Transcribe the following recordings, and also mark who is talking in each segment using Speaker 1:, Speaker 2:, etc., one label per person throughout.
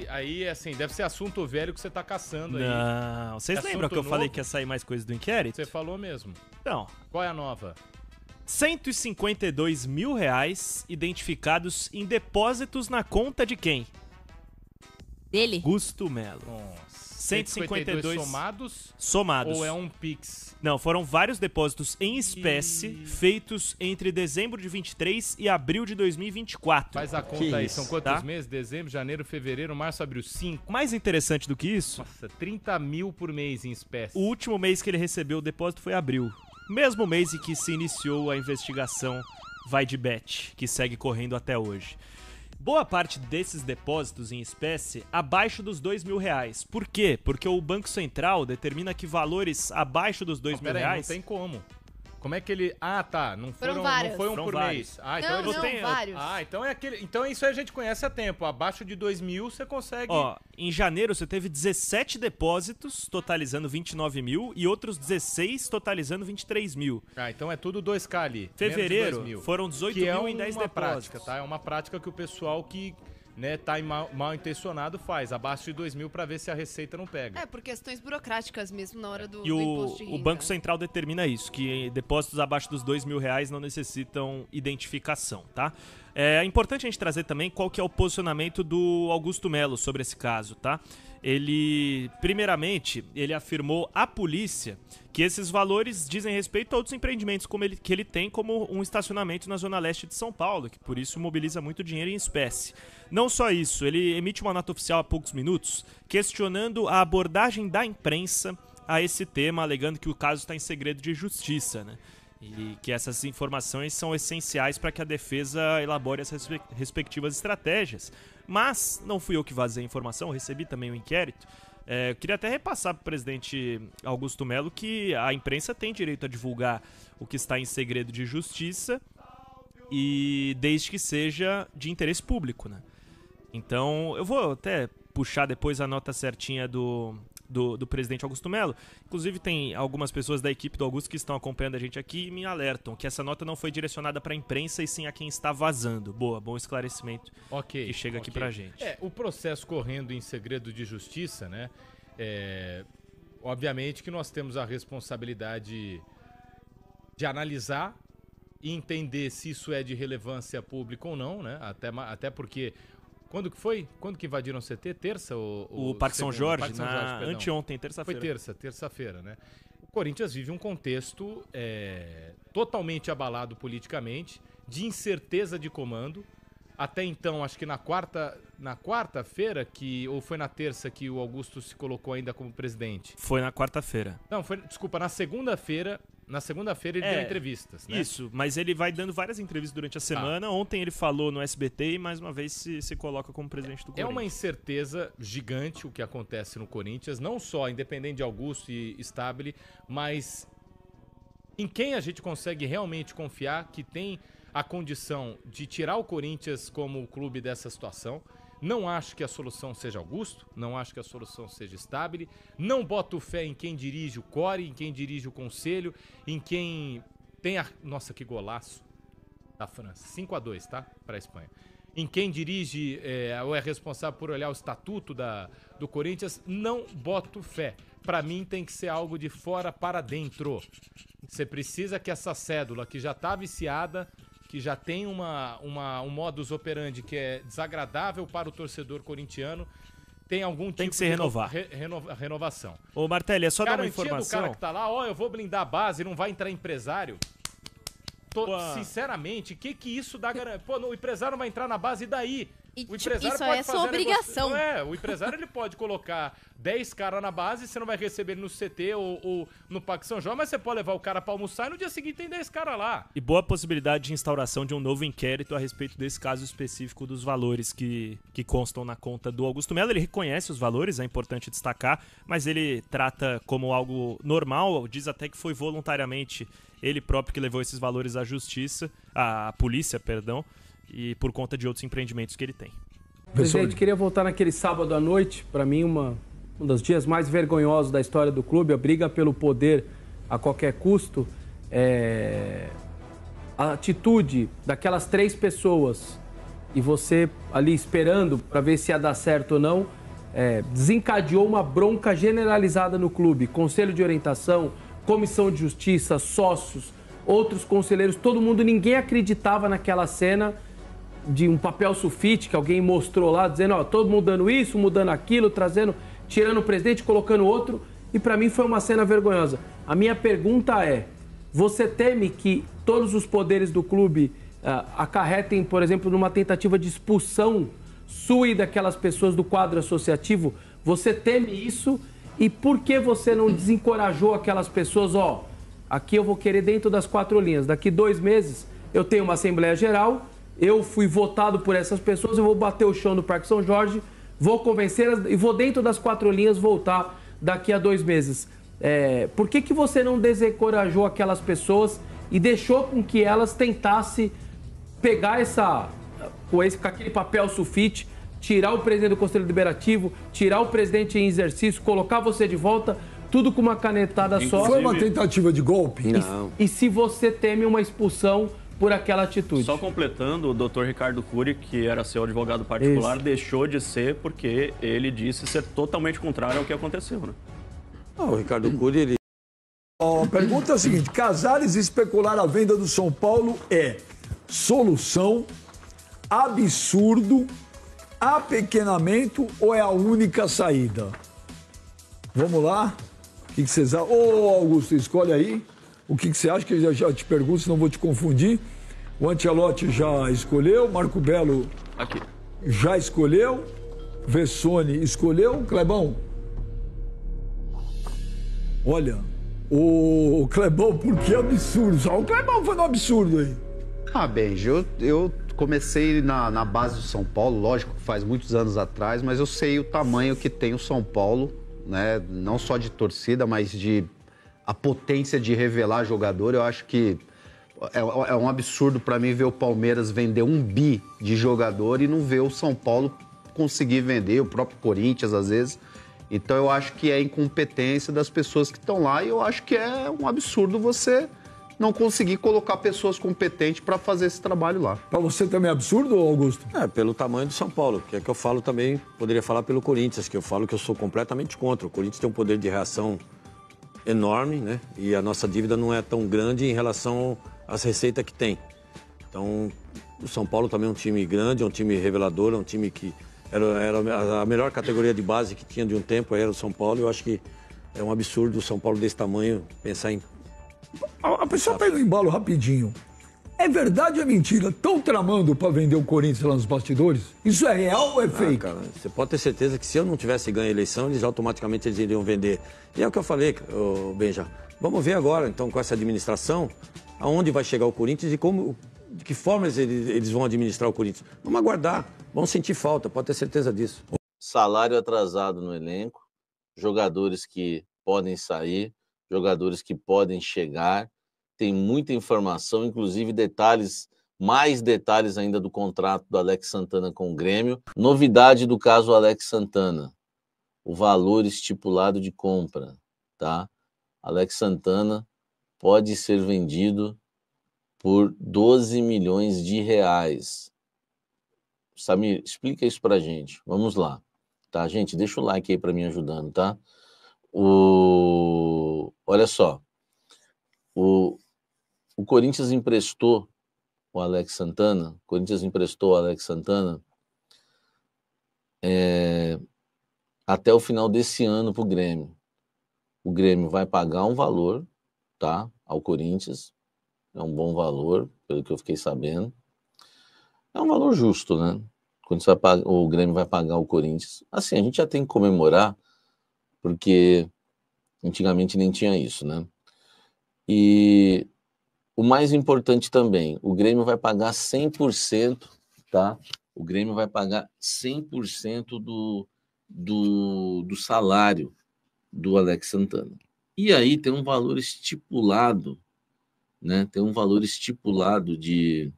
Speaker 1: Aí, assim, deve ser assunto velho que você tá caçando aí.
Speaker 2: Não, vocês lembram que eu falei que ia sair mais coisas do inquérito?
Speaker 1: Você falou mesmo.
Speaker 2: Então.
Speaker 1: Qual é a nova?
Speaker 2: 152 mil reais identificados em depósitos na conta de quem?
Speaker 3: Dele?
Speaker 2: Augusto Melo.
Speaker 1: Nossa.
Speaker 2: 152
Speaker 1: somados?
Speaker 2: Somados.
Speaker 1: Ou é um Pix?
Speaker 2: Não, foram vários depósitos em espécie feitos entre dezembro de 23 e abril de 2024.
Speaker 1: Faz a conta aí, são quantos meses? Dezembro, janeiro, fevereiro, março, abril, 5.
Speaker 2: Mais interessante do que isso...
Speaker 1: Nossa, 30 mil por mês em espécie.
Speaker 2: O último mês que ele recebeu o depósito foi abril. Mesmo mês em que se iniciou a investigação Vai de Bet, que segue correndo até hoje. Boa parte desses depósitos em espécie abaixo dos R$2.000. Por quê? Porque o Banco Central determina que valores abaixo dos R$2.000...
Speaker 1: Não tem como. Como é que ele... Ah, tá. Não foi por mês. Ah, então
Speaker 3: vários.
Speaker 1: Ah, então é aquele... Então isso aí a gente conhece há tempo. Abaixo de 2.000 você consegue...
Speaker 2: Ó, em janeiro você teve 17 depósitos, totalizando 29 mil, e outros 16, totalizando 23 mil.
Speaker 1: Ah, então é tudo 2K ali.
Speaker 2: Fevereiro foram 18 mil em 10 depósitos.
Speaker 1: Prática, tá? É uma prática que o pessoal que... tá mal intencionado faz, abaixo de 2.000 pra ver se a receita não pega.
Speaker 3: Por questões burocráticas mesmo na hora do
Speaker 2: e
Speaker 3: imposto de renda.
Speaker 2: O Banco Central determina isso, que depósitos abaixo dos R$2.000 não necessitam identificação, tá? É importante a gente trazer também qual que é o posicionamento do Augusto Melo sobre esse caso, tá? Ele, primeiramente, ele afirmou à polícia que esses valores dizem respeito a outros empreendimentos que ele tem, como um estacionamento na zona leste de São Paulo, que por isso mobiliza muito dinheiro em espécie. Não só isso, ele emite uma nota oficial há poucos minutos, questionando a abordagem da imprensa a esse tema, alegando que o caso está em segredo de justiça, né? E que essas informações são essenciais para que a defesa elabore as respectivas estratégias. Mas não fui eu que vazei a informação, recebi também o inquérito. Eu queria até repassar para o presidente Augusto Melo que a imprensa tem direito a divulgar o que está em segredo de justiça, e desde que seja de interesse público, né? Então, eu vou até puxar depois a nota certinha do presidente Augusto Melo. Inclusive, tem algumas pessoas da equipe do Augusto que estão acompanhando a gente aqui e me alertam que essa nota não foi direcionada para a imprensa e sim a quem está vazando. Bom esclarecimento que chega aqui pra gente.
Speaker 1: O processo correndo em segredo de justiça, né? Obviamente que nós temos a responsabilidade de analisar e entender se isso é de relevância pública ou não, né? Até porque... Quando que foi? Quando que invadiram o CT? Terça?
Speaker 2: O Parque São Jorge, anteontem, terça-feira.
Speaker 1: Foi terça-feira, né? O Corinthians vive um contexto totalmente abalado politicamente, de incerteza de comando. Até então, acho que na quarta-feira, ou foi na terça que o Augusto se colocou ainda como presidente?
Speaker 2: Foi na quarta-feira.
Speaker 1: Não, desculpa, na segunda-feira. Na segunda-feira ele deu entrevistas, né?
Speaker 2: Isso, mas ele vai dando várias entrevistas durante a semana. Ontem ele falou no SBT e mais uma vez se coloca como presidente do Corinthians.
Speaker 1: É uma incerteza gigante o que acontece no Corinthians, não só independente de Augusto e Stabile, mas em quem a gente consegue realmente confiar que tem a condição de tirar o Corinthians como clube dessa situação. Não acho que a solução seja Augusto, não acho que a solução seja Stabile, não boto fé em quem dirige o Core, em quem dirige o Conselho, em quem tem a... Nossa, que golaço da França, 5-2, tá? Para a Espanha. Em quem dirige ou é responsável por olhar o estatuto do Corinthians, não boto fé. Para mim tem que ser algo de fora para dentro. Você precisa que essa cédula que já tá viciada, que já tem um modus operandi que é desagradável para o torcedor corintiano, tem algum tipo
Speaker 2: que se renovar.
Speaker 1: Renovação.
Speaker 2: Ô Martelli, é só dar uma
Speaker 1: Garantia
Speaker 2: informação.
Speaker 1: do cara que tá lá, eu vou blindar a base, não vai entrar empresário. Sinceramente, que isso dá garantia? O empresário não vai entrar na base, e daí? O empresário
Speaker 3: isso aí é sua obrigação.
Speaker 1: O empresário ele pode colocar 10 caras na base, você não vai receber ele no CT ou no Parque São João, mas você pode levar o cara pra almoçar e no dia seguinte tem 10 caras lá.
Speaker 2: E boa possibilidade de instauração de um novo inquérito a respeito desse caso específico dos valores que constam na conta do Augusto Melo. Ele reconhece os valores, é importante destacar, mas ele trata como algo normal, diz até que foi voluntariamente ele próprio que levou esses valores à justiça, à polícia, perdão, e por conta de outros empreendimentos que ele tem.
Speaker 4: Presidente, queria voltar naquele sábado à noite, para mim um dos dias mais vergonhosos da história do clube, a briga pelo poder a qualquer custo, a atitude daquelas 3 pessoas e você ali esperando para ver se ia dar certo ou não, desencadeou uma bronca generalizada no clube. Conselho de orientação, comissão de justiça, sócios, outros conselheiros, todo mundo, ninguém acreditava naquela cena de um papel sulfite que alguém mostrou lá, dizendo, ó, todo mundo dando isso, mudando aquilo, trazendo, tirando o presidente, colocando outro, e para mim foi uma cena vergonhosa. A minha pergunta é, você teme que todos os poderes do clube acarretem, por exemplo, numa tentativa de expulsão sua e daquelas pessoas do quadro associativo? Você teme isso? E por que você não desencorajou aquelas pessoas? Ó, aqui eu vou querer dentro das 4 linhas. Daqui 2 meses eu tenho uma Assembleia Geral, eu fui votado por essas pessoas, eu vou bater o chão no Parque São Jorge, vou convencê-las e vou dentro das 4 linhas voltar daqui a 2 meses. Por que você não desencorajou aquelas pessoas e deixou com que elas tentassem pegar com aquele papel sulfite, tirar o presidente do Conselho Deliberativo, tirar o presidente em exercício, colocar você de volta, tudo com uma canetada só?
Speaker 5: Foi uma tentativa de golpe?
Speaker 4: Não. E se você teme uma expulsão por aquela atitude?
Speaker 6: Só completando, o doutor Ricardo Cury, que era seu advogado particular, deixou de ser porque ele disse ser totalmente contrário ao que aconteceu, né?
Speaker 5: O Ricardo Cury, ele... A pergunta é a seguinte, Casares especular a venda do São Paulo é solução, absurdo, apequenamento ou é a única saída? Vamos lá? O que vocês acham? Ô, Augusto, escolhe aí. O que você acha? Que eu já te pergunto, senão vou te confundir. O Ancelotti já escolheu, Marco Belo
Speaker 6: aqui
Speaker 5: já escolheu, Vessone escolheu, Clebão? Olha, o Clebão, por que absurdo? Só o Clebão foi no absurdo aí.
Speaker 7: Benji, eu comecei na base do São Paulo, lógico que faz muitos anos atrás, mas eu sei o tamanho que tem o São Paulo, né? Não só de torcida, mas de a potência de revelar jogador. Eu acho que é um absurdo para mim ver o Palmeiras vender 1 bi de jogador e não ver o São Paulo conseguir vender, o próprio Corinthians às vezes. Então eu acho que é incompetência das pessoas que estão lá e eu acho que é um absurdo você não conseguir colocar pessoas competentes para fazer esse trabalho lá.
Speaker 5: Para você também é absurdo, Augusto?
Speaker 8: Pelo tamanho do São Paulo, que é que eu falo também, poderia falar pelo Corinthians, que eu falo que eu sou completamente contra. O Corinthians tem um poder de reação enorme, né? E a nossa dívida não é tão grande em relação às receitas que tem. Então, o São Paulo também é um time grande, é um time revelador, é um time que era a melhor categoria de base que tinha de um tempo, era o São Paulo. Eu acho que é um absurdo o São Paulo desse tamanho pensar em...
Speaker 5: A pessoa pega o embalo rapidinho. É verdade ou é mentira? Estão tramando para vender o Corinthians lá nos bastidores? Isso é real ou é fake?
Speaker 8: Cara, você pode ter certeza que se eu não tivesse ganho a eleição, automaticamente eles iriam vender. E é o que eu falei, Benja. Vamos ver agora, então, com essa administração, aonde vai chegar o Corinthians e de que forma eles vão administrar o Corinthians. Vamos aguardar, vamos sentir falta, pode ter certeza disso.
Speaker 9: Salário atrasado no elenco, jogadores que podem sair, jogadores que podem chegar, tem muita informação, inclusive mais detalhes ainda do contrato do Alex Santana com o Grêmio. Novidade do caso Alex Santana, o valor estipulado de compra, tá? Alex Santana pode ser vendido por 12 milhões de reais. Samir, explica isso pra gente. Vamos lá. Tá, gente? Deixa o like aí pra mim ajudando, tá? Olha só. O Corinthians emprestou o Alex Santana. Até o final desse ano pro Grêmio. O Grêmio vai pagar um valor, tá? Ao Corinthians. É um bom valor, pelo que eu fiquei sabendo. É um valor justo, né? Quando o Grêmio vai pagar o Corinthians. Assim, a gente já tem que comemorar, porque antigamente nem tinha isso, né? E o mais importante também, o Grêmio vai pagar 100%, tá? O Grêmio vai pagar 100% do salário do Alex Santana. E aí tem um valor estipulado, né? Tem um valor estipulado de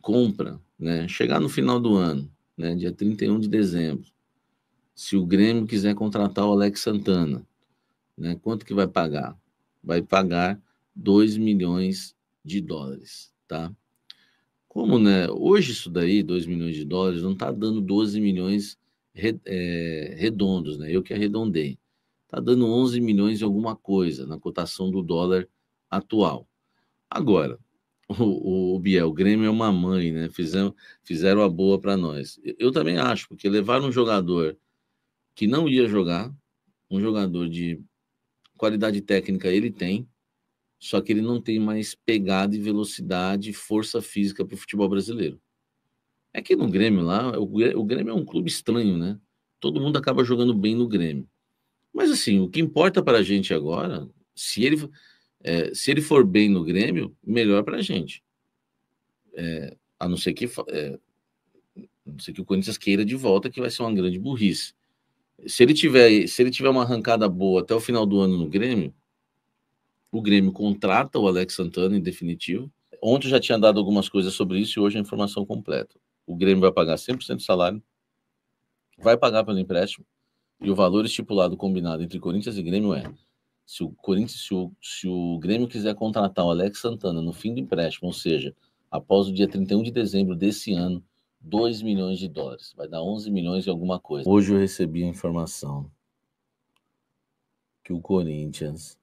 Speaker 9: compra, né? Chegar no final do ano, né? Dia 31 de dezembro. Se o Grêmio quiser contratar o Alex Santana, né? Quanto que vai pagar? Vai pagar 2 milhões de dólares, tá? Como, né? Hoje isso daí, 2 milhões de dólares, não está dando 12 milhões redondos, né? Eu que arredondei. Está dando 11 milhões e alguma coisa na cotação do dólar atual. Agora, o Biel, o Grêmio é uma mãe, né? Fizeram a boa para nós. Eu também acho, porque levaram um jogador que não ia jogar, um jogador de qualidade técnica ele tem, só que ele não tem mais pegada e velocidade e força física para o futebol brasileiro. É que no Grêmio lá, o Grêmio é um clube estranho, né? Todo mundo acaba jogando bem no Grêmio. Mas assim, o que importa para a gente agora, se ele for bem no Grêmio, melhor para a gente. A não ser que o Corinthians queira de volta, que vai ser uma grande burrice. Se ele tiver uma arrancada boa até o final do ano no Grêmio, o Grêmio contrata o Alex Santana em definitivo. Ontem eu já tinha dado algumas coisas sobre isso e hoje a informação completa. O Grêmio vai pagar 100% do salário, vai pagar pelo empréstimo, e o valor estipulado combinado entre Corinthians e Grêmio é: se o Grêmio quiser contratar o Alex Santana no fim do empréstimo, ou seja, após o dia 31 de dezembro desse ano, 2 milhões de dólares. Vai dar 11 milhões e alguma coisa. Hoje eu recebi a informação que o Corinthians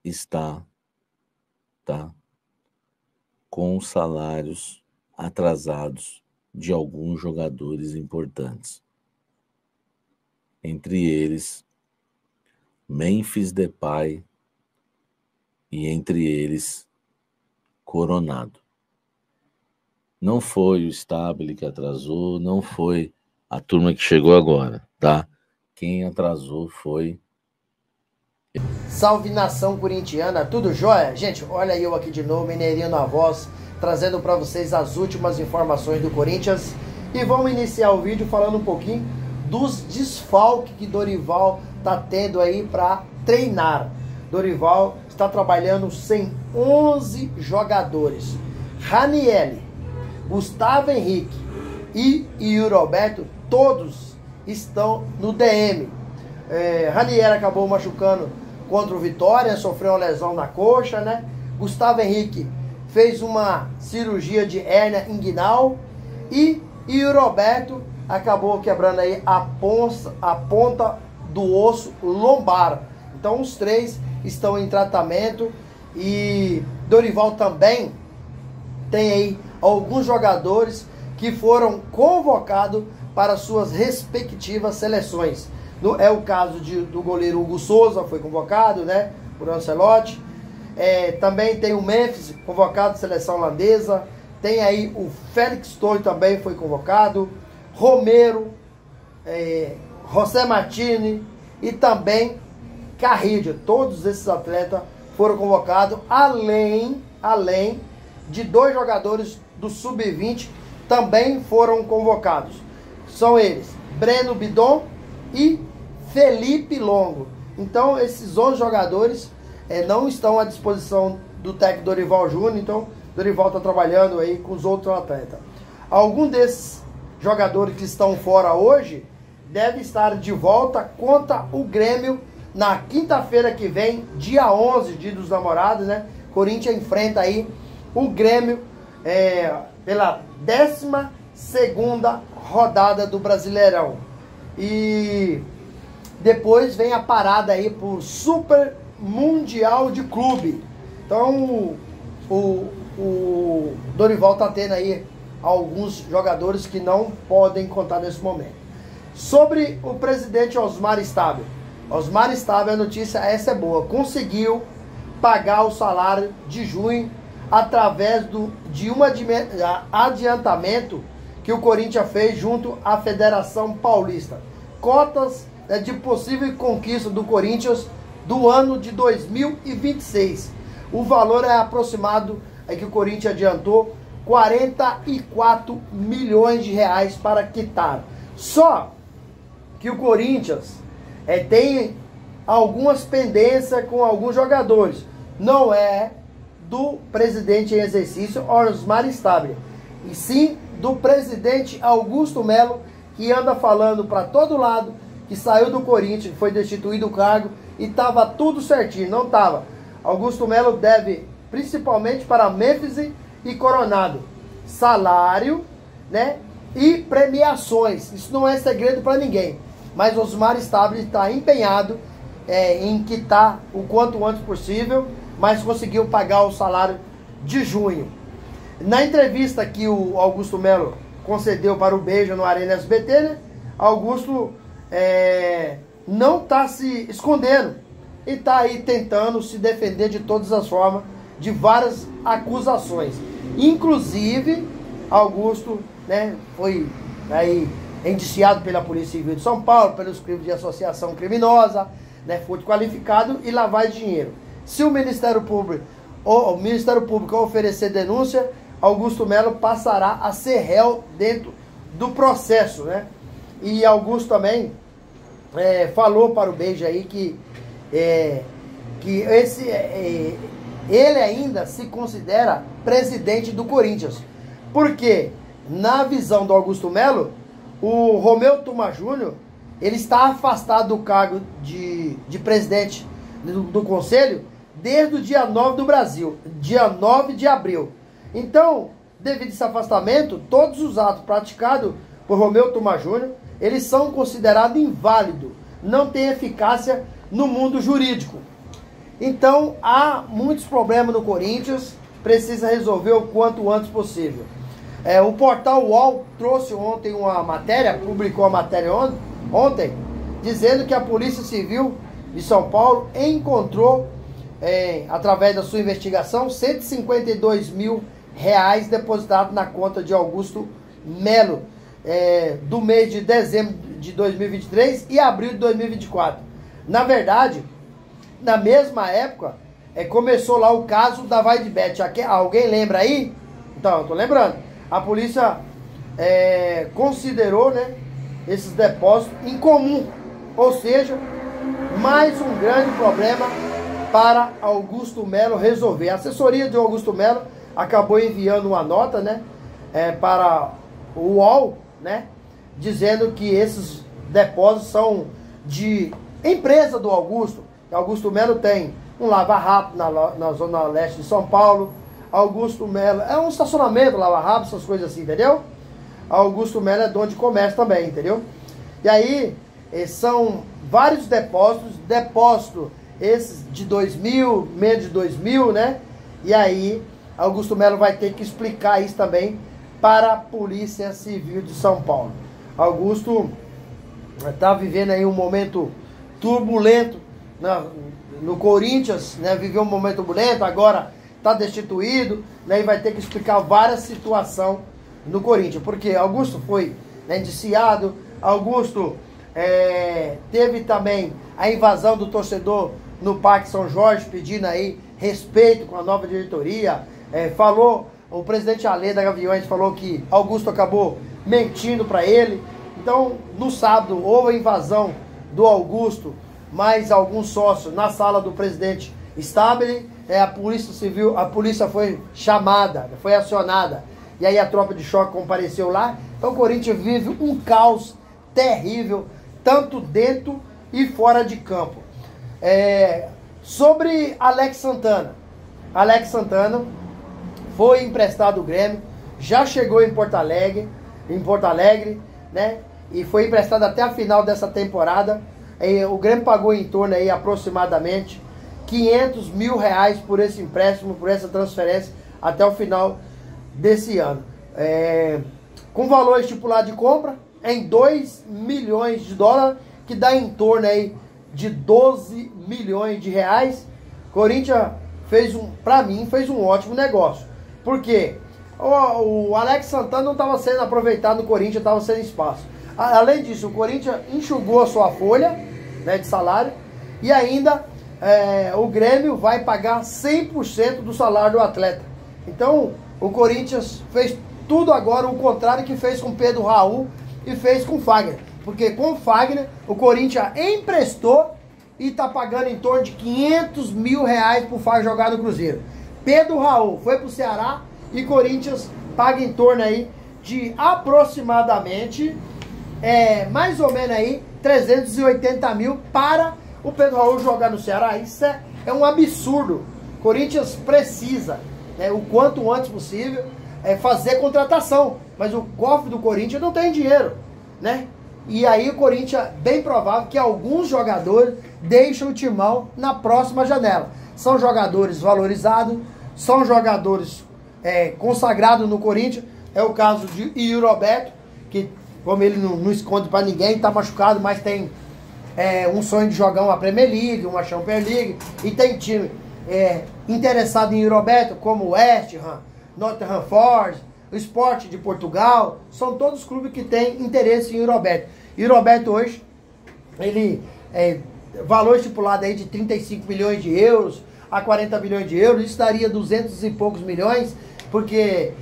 Speaker 9: está com salários atrasados de alguns jogadores importantes. Entre eles, Memphis Depay e entre eles, Coronado. Não foi o Stabile que atrasou, não foi a turma que chegou agora, tá? Quem atrasou foi...
Speaker 10: Salve nação corintiana, tudo jóia? Gente, olha eu aqui de novo, Mineirinho na voz, trazendo para vocês as últimas informações do Corinthians. E vamos iniciar o vídeo falando um pouquinho dos desfalques que Dorival tá tendo aí para treinar. Dorival está trabalhando sem 11 jogadores. Ranieri, Gustavo Henrique e Yuri Alberto, todos estão no DM. Ranieri acabou machucando contra o Vitória, sofreu uma lesão na coxa, né? Gustavo Henrique fez uma cirurgia de hérnia inguinal e Yuri Alberto acabou quebrando aí a ponta do osso lombar. Então os três estão em tratamento e Dorival também tem aí alguns jogadores que foram convocados para suas respectivas seleções. É o caso do goleiro Hugo Souza, foi convocado, né, por Ancelotti. Também tem o Memphis, convocado de seleção holandesa. Tem aí o Félix Torres, também foi convocado. Romero, José Martini e também Carrillo. Todos esses atletas foram convocados, além de 2 jogadores do Sub-20 também foram convocados. São eles, Breno Bidon e Felipe Longo. Então esses 11 jogadores não estão à disposição do técnico Dorival Júnior, então Dorival está trabalhando aí com os outros atletas. Algum desses jogadores que estão fora hoje deve estar de volta contra o Grêmio na quinta-feira que vem, dia 11, dia dos namorados, né? Corinthians enfrenta aí o Grêmio pela 12ª rodada do Brasileirão. E depois vem a parada aí por Super Mundial de Clube. Então o Dorival tá tendo aí alguns jogadores que não podem contar nesse momento. Sobre o presidente Osmar Stabile. Osmar Stabile, a notícia essa é boa. Conseguiu pagar o salário de junho através de um adiantamento que o Corinthians fez junto à Federação Paulista. Cotas de possível conquista do Corinthians do ano de 2026. O valor é aproximado, que o Corinthians adiantou 44 milhões de reais para quitar. Só que o Corinthians tem algumas pendências com alguns jogadores. Não é do presidente em exercício, Osmar Stabile, e sim do presidente Augusto Melo, que anda falando para todo lado que saiu do Corinthians, que foi destituído do cargo e estava tudo certinho. Não estava. Augusto Melo deve principalmente para Memphis e coronado. Salário, né? E premiações. Isso não é segredo para ninguém. Mas o Osmar Stabile está empenhado em quitar o quanto antes possível, mas conseguiu pagar o salário de junho. Na entrevista que o Augusto Melo concedeu para o Beijo no Arena SBT, né? Augusto não está se escondendo e está aí tentando se defender de todas as formas de várias acusações. Inclusive, Augusto, né, foi aí indiciado pela Polícia Civil de São Paulo pelos crimes de associação criminosa, né, furto qualificado e lavagem de dinheiro. Se o Ministério Público oferecer denúncia, Augusto Melo passará a ser réu dentro do processo, né? E Augusto também falou para o Beijo aí que ele ainda se considera presidente do Corinthians. Porque, na visão do Augusto Melo, o Romeu Tuma Júnior, ele está afastado do cargo de presidente do Conselho desde o dia 9 do Brasil, dia 9 de abril. Então, devido a esse afastamento, todos os atos praticados por Romeu Tuma Júnior, eles são considerados inválidos, não tem eficácia no mundo jurídico. Então, há muitos problemas no Corinthians, precisa resolver o quanto antes possível. O portal UOL trouxe ontem uma matéria, publicou a matéria ontem, dizendo que a Polícia Civil de São Paulo encontrou, através da sua investigação, 152 mil reais depositados na conta de Augusto Melo, do mês de dezembro de 2023 e abril de 2024. Na verdade, na mesma época, começou lá o caso da Vai de Bet. Alguém lembra aí? Então, eu tô lembrando. A polícia considerou, né, esses depósitos incomum, ou seja, mais um grande problema para Augusto Melo resolver. A assessoria de Augusto Melo acabou enviando uma nota, né, para o UOL, né, dizendo que esses depósitos são de empresa do Augusto. Augusto Melo tem um lava-rápido na zona leste de São Paulo. Augusto Melo é um estacionamento, lava-rápido, essas coisas assim, entendeu? Augusto Melo é dono de comércio também, entendeu? E aí, são vários depósitos, esses de 2000, meio de 2000, né? E aí, Augusto Melo vai ter que explicar isso também para a Polícia Civil de São Paulo. Augusto está vivendo aí um momento turbulento no Corinthians, né? Viveu um momento turbulento, agora está destituído, né? E vai ter que explicar várias situações no Corinthians, porque Augusto foi, né, indiciado, Augusto teve também a invasão do torcedor no Parque São Jorge, pedindo aí respeito com a nova diretoria, o presidente Alê da Gaviões falou que Augusto acabou mentindo para ele. Então, no sábado, houve a invasão do Augusto, mais alguns sócios na sala do presidente Stabile. A Polícia Civil, a polícia foi chamada, foi acionada, e aí a tropa de choque compareceu lá. Então o Corinthians vive um caos terrível, tanto dentro e fora de campo. Sobre Alex Santana. Alex Santana foi emprestado ao Grêmio, já chegou em Porto Alegre, né? E foi emprestado até a final dessa temporada. O Grêmio pagou em torno aí aproximadamente 500 mil reais por esse empréstimo, por essa transferência até o final desse ano. Com valor estipulado de compra em 2 milhões de dólares, que dá em torno aí de 12 milhões de reais. Corinthians para mim, fez um ótimo negócio. Por quê? O Alex Santana não estava sendo aproveitado no Corinthians, estava sem espaço. Além disso, o Corinthians enxugou a sua folha, né, de salário, e ainda o Grêmio vai pagar 100% do salário do atleta. Então, o Corinthians fez tudo agora o contrário que fez com Pedro Raul e fez com Fagner. Porque com o Fagner, o Corinthians emprestou e está pagando em torno de 500 mil reais para o Fagner jogar no Cruzeiro. Pedro Raul foi para o Ceará e Corinthians paga em torno aí de aproximadamente, mais ou menos aí, 380 mil para o Pedro Raul jogar no Ceará. Isso é um absurdo. Corinthians precisa né, o quanto antes possível, fazer contratação. Mas o cofre do Corinthians não tem dinheiro, né? E aí o Corinthians, bem provável que alguns jogadores deixam o timão na próxima janela. São jogadores valorizados, são jogadores consagrados no Corinthians. É o caso de Yuri Alberto, que como ele não esconde para ninguém, está machucado, mas tem um sonho de jogar uma Premier League, uma Champions League, e tem time interessado em Yuri Alberto, como o West Ham, Nottingham Forest, o Sport de Portugal, são todos clubes que têm interesse em Yuri Alberto. Yuri Alberto hoje, ele valor estipulado aí de 35 milhões de euros a 40 milhões de euros, isso daria 200 e poucos milhões, porque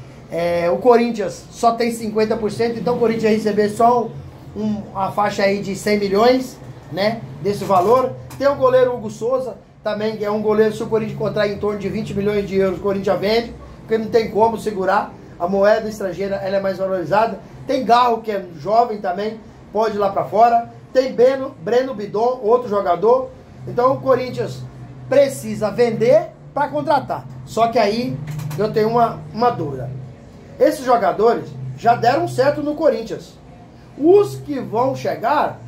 Speaker 10: o Corinthians só tem 50%, então o Corinthians vai receber só uma faixa aí de 100 milhões, né, desse valor. Tem o goleiro Hugo Souza, também, que é um goleiro, se o Corinthians encontrar em torno de 20 milhões de euros, o Corinthians vende, porque não tem como segurar, a moeda estrangeira ela é mais valorizada. Tem Garro, que é jovem também, pode ir lá para fora. Tem Breno Bidon, outro jogador. Então o Corinthians precisa vender para contratar. Só que aí eu tenho uma dúvida. Esses jogadores já deram certo no Corinthians. Os que vão chegar,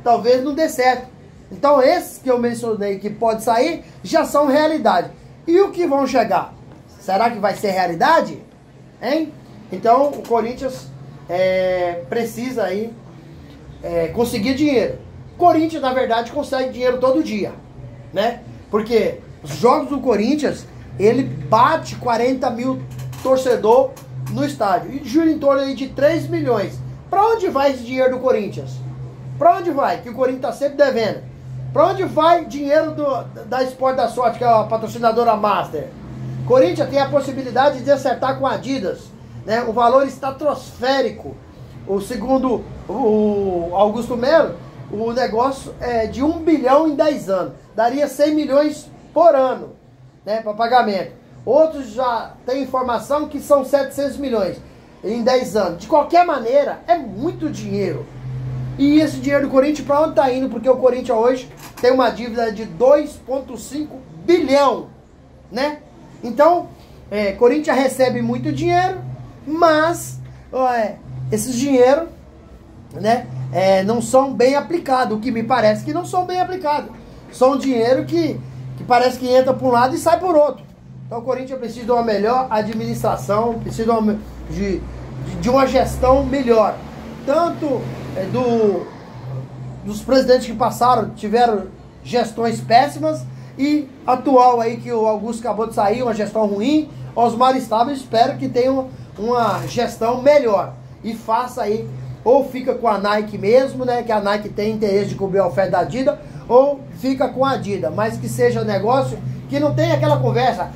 Speaker 10: talvez não dê certo. Então esses que eu mencionei que pode sair, já são realidade. E o que vão chegar? Será que vai ser realidade? Hein? Então o Corinthians precisa aí conseguir dinheiro. O Corinthians, na verdade, consegue dinheiro todo dia, né? Porque os jogos do Corinthians, ele bate 40 mil torcedor no estádio e gira em torno aí de 3 milhões. Para onde vai esse dinheiro do Corinthians? Para onde vai? Que o Corinthians está sempre devendo. Para onde vai dinheiro da Sport da Sorte, que é a patrocinadora Master? Corinthians tem a possibilidade de acertar com a Adidas, né? O valor estratosférico. Segundo o Augusto Melo, o negócio é de 1 bilhão em 10 anos. Daria 100 milhões por ano, né, para pagamento. Outros já têm informação que são 700 milhões em 10 anos. De qualquer maneira, é muito dinheiro. E esse dinheiro do Corinthians, para onde está indo? Porque o Corinthians hoje tem uma dívida de 2,5 bilhão, né? Então, Corinthians recebe muito dinheiro, mas esses dinheiro, né, não são bem aplicados. O que me parece que não são bem aplicados. São dinheiro que parece que entra por um lado e sai por outro. Então o Corinthians precisa de uma melhor administração, precisa de uma gestão melhor. Tanto dos presidentes que passaram, tiveram gestões péssimas, e atual aí que o Augusto acabou de sair, uma gestão ruim. Osmar Stabile, espero que tenha uma gestão melhor e faça aí, ou fica com a Nike mesmo, né, que a Nike tem interesse de cobrir a oferta da Adidas, ou fica com a Adidas, mas que seja negócio que não tenha aquela conversa,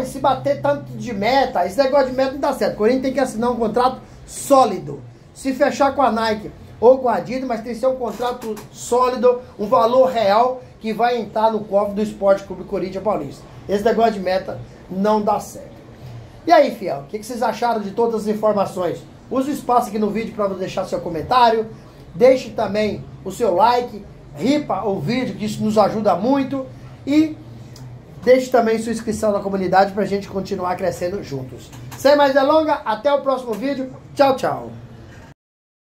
Speaker 10: se bater tanto de meta, esse negócio de meta não dá certo. O Corinthians tem que assinar um contrato sólido. Se fechar com a Nike ou com a Adidas, mas tem que ser um contrato sólido, um valor real que vai entrar no cofre do Esporte Clube Corinthians Paulista. Esse negócio de meta não dá certo. E aí, fiel, o que vocês acharam de todas as informações? Use o espaço aqui no vídeo para deixar seu comentário. Deixe também o seu like, ripa o vídeo, que isso nos ajuda muito. E deixe também sua inscrição na comunidade para a gente continuar crescendo juntos. Sem mais delongas, até o próximo vídeo. Tchau, tchau.